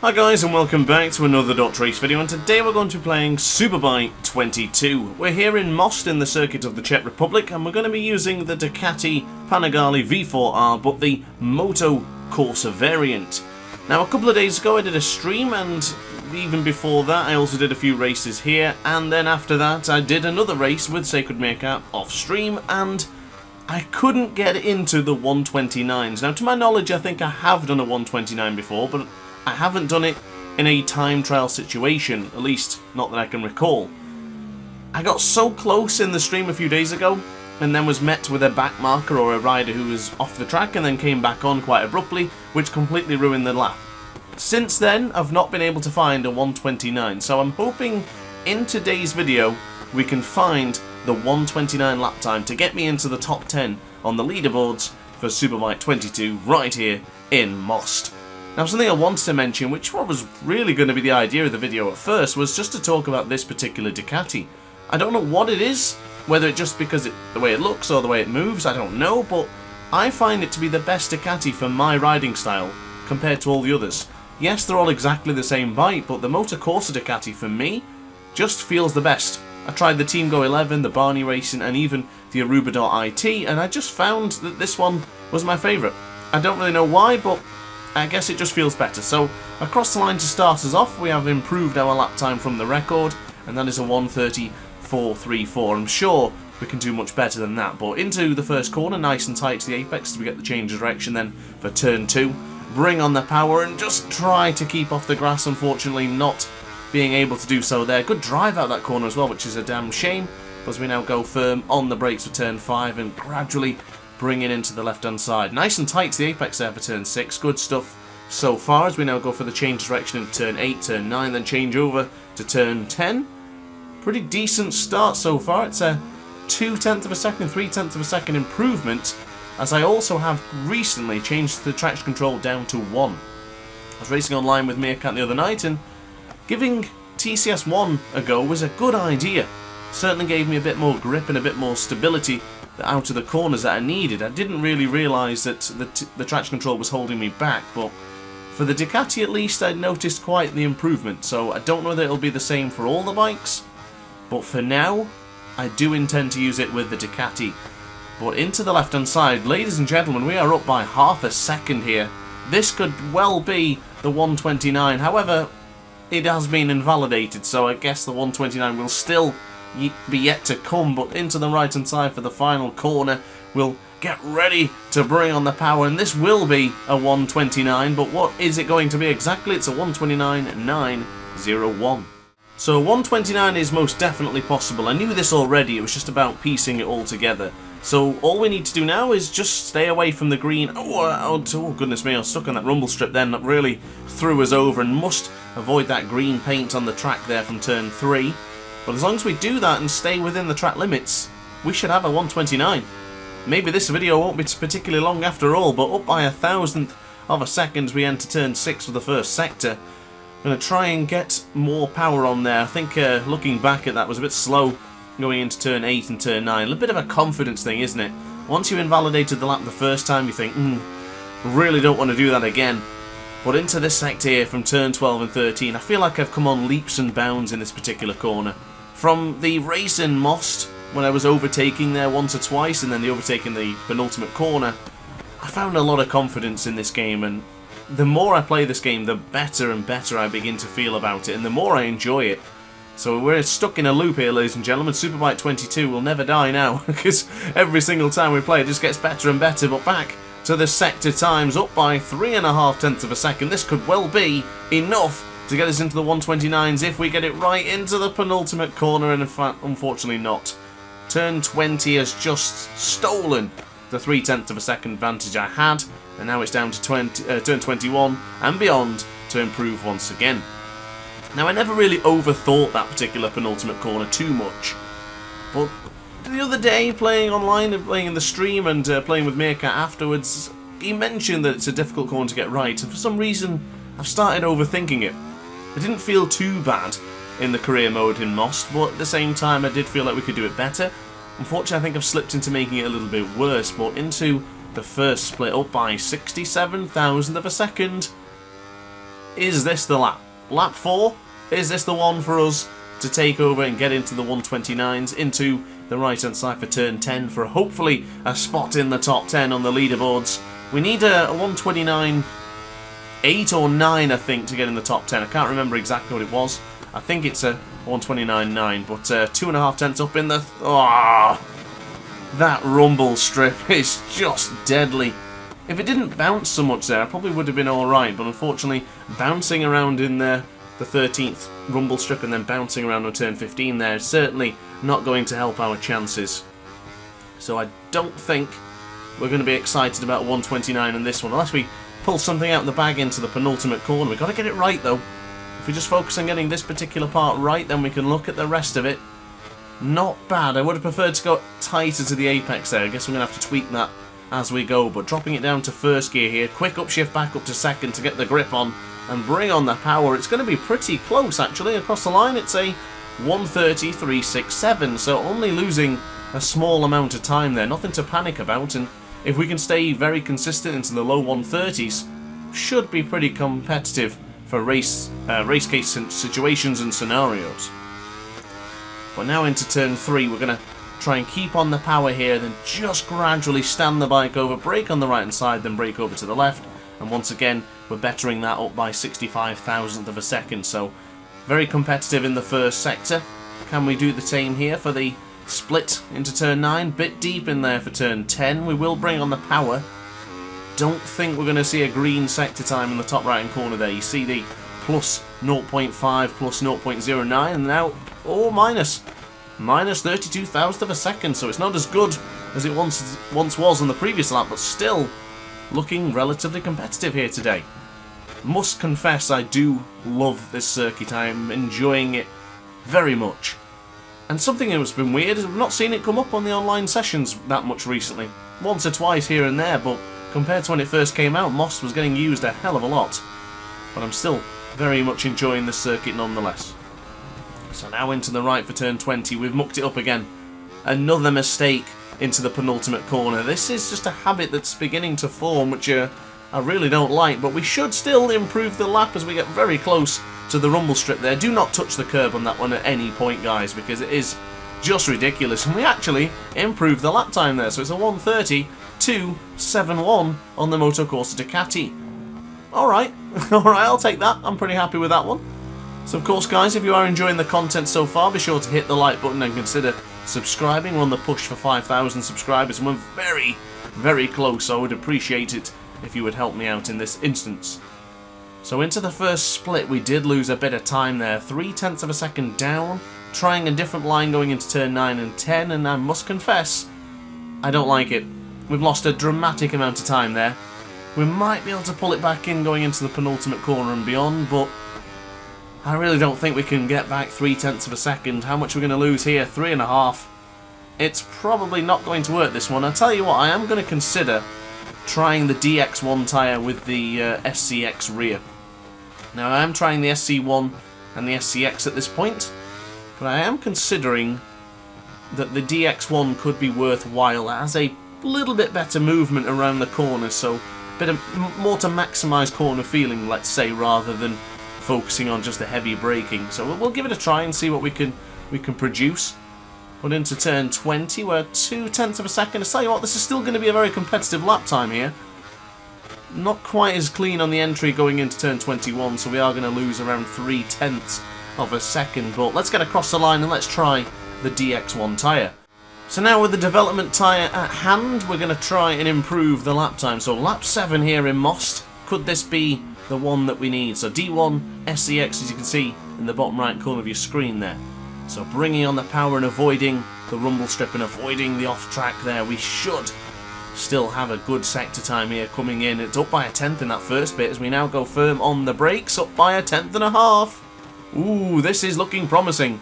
Hi guys, and welcome back to another DrAce video, and today we're going to be playing Superbike 22. We're here in Most in the circuit of the Czech Republic, and we're going to be using the Ducati Panigale V4R, but the Moto Corsa variant. Now, a couple of days ago I did a stream, and even before that I also did a few races here, and then after that I did another race with Sacred Meerkat off stream, and I couldn't get into the 129s. Now, to my knowledge, I think I have done a 129 before, but I haven't done it in a time trial situation, at least not that I can recall. I got so close in the stream a few days ago, and then was met with a back marker or a rider who was off the track and then came back on quite abruptly, which completely ruined the lap. Since then, I've not been able to find a 129, so I'm hoping in today's video we can find the 129 lap time to get me into the top 10 on the leaderboards for Superbike 22 right here in Most. Now, something I wanted to mention, which was really going to be the idea of the video at first, was just to talk about this particular Ducati. I don't know what it is, whether it's just because the way it looks or the way it moves, I don't know, but I find it to be the best Ducati for my riding style compared to all the others. Yes, they're all exactly the same bike, but the Moto Corsa Ducati for me just feels the best. I tried the Team Go 11, the Barney Racing, and even the Aruba.IT, and I just found that this one was my favourite. I don't really know why, but I guess it just feels better. So, across the line to start us off, we have improved our lap time from the record, and that is a 1:34.34. I'm sure we can do much better than that, but into the first corner, nice and tight to the apex as we get the change of direction then for turn 2. Bring on the power and just try to keep off the grass, unfortunately not being able to do so there. Good drive out that corner as well, which is a damn shame, as we now go firm on the brakes for turn 5 and gradually bring it into the left-hand side. Nice and tight to the apex there for turn 6. Good stuff so far as we now go for the change direction into turn 8, turn 9, then change over to turn 10. Pretty decent start so far. It's a 0.2 of a second, 0.3 of a second improvement, as I also have recently changed the traction control down to 1. I was racing online with Meerkat the other night, and giving TCS1 a go was a good idea. Certainly gave me a bit more grip and a bit more stability out of the corners that I needed. I didn't really realise that the traction control was holding me back, but for the Ducati at least I noticed quite the improvement, so I don't know whether it'll be the same for all the bikes, but for now I do intend to use it with the Ducati. But into the left hand side, ladies and gentlemen, we are up by half a second here. This could well be the 129, however it has been invalidated, so I guess the 129 will still be yet to come. But into the right hand side for the final corner, we'll get ready to bring on the power, and this will be a 129, but what is it going to be exactly? It's a 129.901. So 129 is most definitely possible. I knew this already, it was just about piecing it all together. So all we need to do now is just stay away from the green. Oh goodness me, I was stuck on that rumble strip then. That really threw us over, and must avoid that green paint on the track there from turn 3. But as long as we do that and stay within the track limits, we should have a 129. Maybe this video won't be particularly long after all, but up by 1,000th of a second we enter turn 6 for the first sector. I'm going to try and get more power on there. I think looking back at that was a bit slow going into turn 8 and turn 9. A little bit of a confidence thing, isn't it? Once you invalidated the lap the first time, you think, really don't want to do that again. But into this sector here from turn 12 and 13, I feel like I've come on leaps and bounds in this particular corner. From the race in Most, when I was overtaking there once or twice, and then the overtaking the penultimate corner, I found a lot of confidence in this game, and the more I play this game, the better and better I begin to feel about it, and the more I enjoy it. So we're stuck in a loop here, ladies and gentlemen. Superbike 22 will never die now, because every single time we play it just gets better and better. But back to the sector times, up by 3.5 of a second. This could well be enough to get us into the 129s if we get it right into the penultimate corner, and in fact, unfortunately not. Turn 20 has just stolen the 0.3 of a second advantage I had, and now it's down to turn 21 and beyond to improve once again. Now, I never really overthought that particular penultimate corner too much, but the other day, playing online and playing in the stream and playing with Meerkat afterwards, he mentioned that it's a difficult corner to get right, and for some reason I've started overthinking it. It didn't feel too bad in the career mode in Most, but at the same time I did feel like we could do it better. Unfortunately, I think I've slipped into making it a little bit worse, but into the first split, up by 67,000 of a second. is this the lap? Lap 4? Is this the one for us to take over and get into the 129s, into the right-hand side for turn 10 for hopefully a spot in the top 10 on the leaderboards? We need a 129 8 or 9, I think, to get in the top 10. I can't remember exactly what it was. I think it's a 129.9, but 2.5 tenths up in the... that rumble strip is just deadly. If it didn't bounce so much there, I probably would have been alright, but unfortunately, bouncing around in the 13th rumble strip and then bouncing around on turn 15 there is certainly not going to help our chances. So I don't think we're going to be excited about 129 in this one, unless we pull something out of the bag into the penultimate corner. We've got to get it right, though. If we just focus on getting this particular part right, then we can look at the rest of it. Not bad. I would have preferred to go tighter to the apex there. I guess we're going to have to tweak that as we go, but dropping it down to first gear here. Quick upshift back up to second to get the grip on and bring on the power. It's going to be pretty close, actually. Across the line, it's a 1:30.367, so only losing a small amount of time there. Nothing to panic about, and if we can stay very consistent into the low 130s, should be pretty competitive for race case situations and scenarios. But now into turn 3, we're going to try and keep on the power here, then just gradually stand the bike over, brake on the right hand side, then brake over to the left, and once again we're bettering that up by 65,000th of a second. So very competitive in the first sector. Can we do the same here for the split into turn 9? Bit deep in there for turn 10. We will bring on the power. Don't think we're going to see a green sector time in the top right hand corner there. You see the plus 0.5, plus 0.09, and now minus 32,000th of a second, so it's not as good as it once was on the previous lap, but still looking relatively competitive here today. Must confess, I do love this circuit. I'm enjoying it very much. And something that has been weird is we've not seen it come up on the online sessions that much recently. Once or twice here and there, but compared to when it first came out, Most was getting used a hell of a lot. But I'm still very much enjoying this circuit nonetheless. So now into the right for turn 20. We've mucked it up again. Another mistake into the penultimate corner. This is just a habit that's beginning to form, which I really don't like, but we should still improve the lap as we get very close to the rumble strip there. Do not touch the curb on that one at any point, guys, because it is just ridiculous. And we actually improved the lap time there, so it's a 1:30.271 on the Motocross Ducati. Alright, I'll take that. I'm pretty happy with that one. So of course, guys, if you are enjoying the content so far, be sure to hit the like button and consider subscribing. We're on the push for 5,000 subscribers, and we're very, very close, so I would appreciate it if you would help me out in this instance. So into the first split, we did lose a bit of time there. 0.3 of a second down, trying a different line going into turn 9 and 10, and I must confess, I don't like it. We've lost a dramatic amount of time there. We might be able to pull it back in going into the penultimate corner and beyond, but I really don't think we can get back 0.3 of a second. How much are we going to lose here? 3.5. It's probably not going to work, this one. I'll tell you what, I am going to consider trying the DX1 tyre with the SCX rear. Now, I am trying the SC1 and the SCX at this point, but I am considering that the DX1 could be worthwhile. It has a little bit better movement around the corners, so a bit of more to maximise corner feeling, let's say, rather than focusing on just the heavy braking. So we'll give it a try and see what we can produce. But into turn 20, we're 0.2 of a second. I tell you what, this is still going to be a very competitive lap time here. Not quite as clean on the entry going into turn 21, so we are going to lose around 0.3 of a second. But let's get across the line and let's try the DX1 tyre. So now with the development tyre at hand, we're going to try and improve the lap time. So lap 7 here in Most. Could this be the one that we need? So D1 SCX, as you can see in the bottom right corner of your screen there. So bringing on the power and avoiding the rumble strip and avoiding the off track there, we should still have a good sector time here coming in. It's up by 1/10 in that first bit as we now go firm on the brakes, up by 1.5. Ooh, this is looking promising.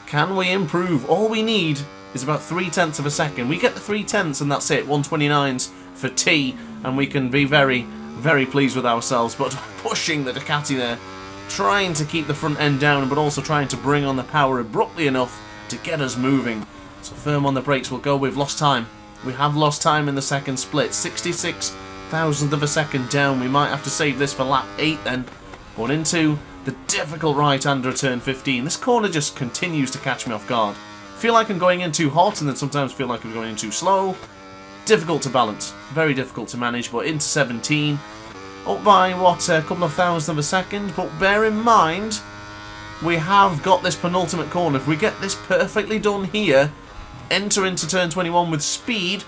Can we improve? All we need is about 0.3 of a second. We get the 0.3 and that's it. 129s for T, and we can be very, very pleased with ourselves. But pushing the Ducati there, trying to keep the front end down, but also trying to bring on the power abruptly enough to get us moving. So firm on the brakes we'll go. We've lost time. We have lost time in the second split. 66,000th of a second down. We might have to save this for lap 8 then. Going into the difficult right-hander turn 15. This corner just continues to catch me off guard. Feel like I'm going in too hot and then sometimes feel like I'm going in too slow. Difficult to balance. Very difficult to manage, but into 17. Up by, what, a couple of thousandths of a second. But bear in mind, we have got this penultimate corner. If we get this perfectly done here, enter into turn 21 with speed,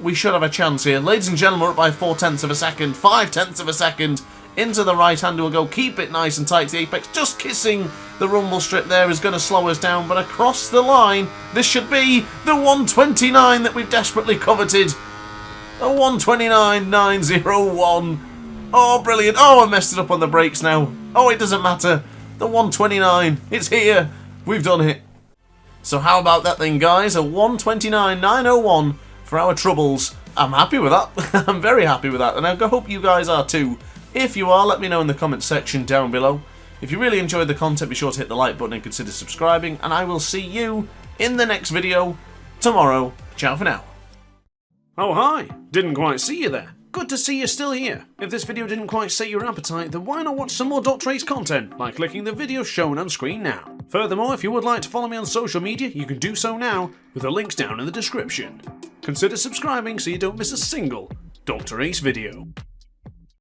we should have a chance here. Ladies and gentlemen, we're up by 4/10 of a second, 5/10 of a second. Into the right-hander we'll go. Keep it nice and tight to the apex. Just kissing the rumble strip there is going to slow us down. But across the line, this should be the 129 that we've desperately coveted. A 129.901. Oh, brilliant. Oh, I messed it up on the brakes now. Oh, it doesn't matter. The 129. It's here. We've done it. So how about that then, guys? A 129.901 for our troubles. I'm happy with that. I'm very happy with that. And I hope you guys are too. If you are, let me know in the comments section down below. If you really enjoyed the content, be sure to hit the like button and consider subscribing. And I will see you in the next video tomorrow. Ciao for now. Oh, hi. Didn't quite see you there. Good to see you're still here. If this video didn't quite sate your appetite, then why not watch some more DrAce content by clicking the video shown on screen now. Furthermore, if you would like to follow me on social media, you can do so now with the links down in the description. Consider subscribing so you don't miss a single DrAce video.